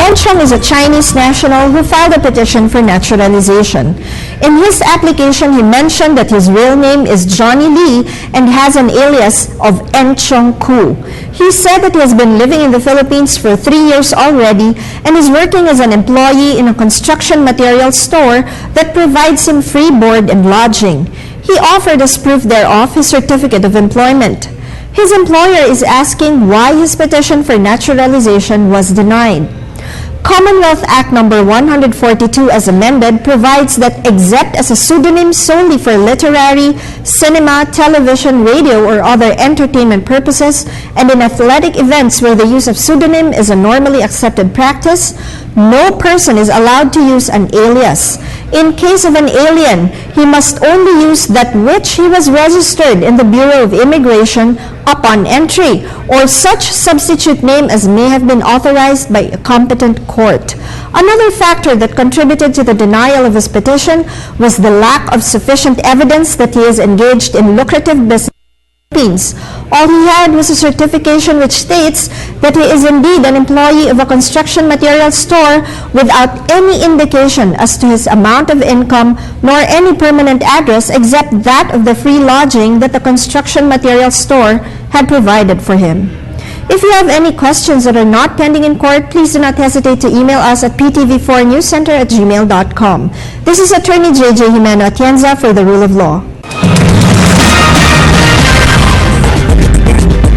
Enchong is a Chinese national who filed a petition for naturalization. In his application, he mentioned that his real name is Johnny Lee and has an alias of Enchong Koo. He said that he has been living in the Philippines for 3 years already and is working as an employee in a construction material store that provides him free board and lodging. He offered as proof thereof his certificate of employment. His employer is asking why his petition for naturalization was denied. Commonwealth Act No. 142 as amended provides that except as a pseudonym solely for literary, cinema, television, radio, or other entertainment purposes, and in athletic events where the use of pseudonym is a normally accepted practice, no person is allowed to use an alias. In case of an alien, he must only use that which he was registered in the Bureau of Immigration upon entry, or such substitute name as may have been authorized by a competent court. Another factor that contributed to the denial of his petition was the lack of sufficient evidence that he is engaged in lucrative business. All he had was a certification which states that he is indeed an employee of a construction material store without any indication as to his amount of income nor any permanent address except that of the free lodging that the construction material store had provided for him. If you have any questions that are not pending in court, please do not hesitate to email us at ptv4newscenter@gmail.com. This is Attorney JJ Jimeno Atienza for the Rule of Law.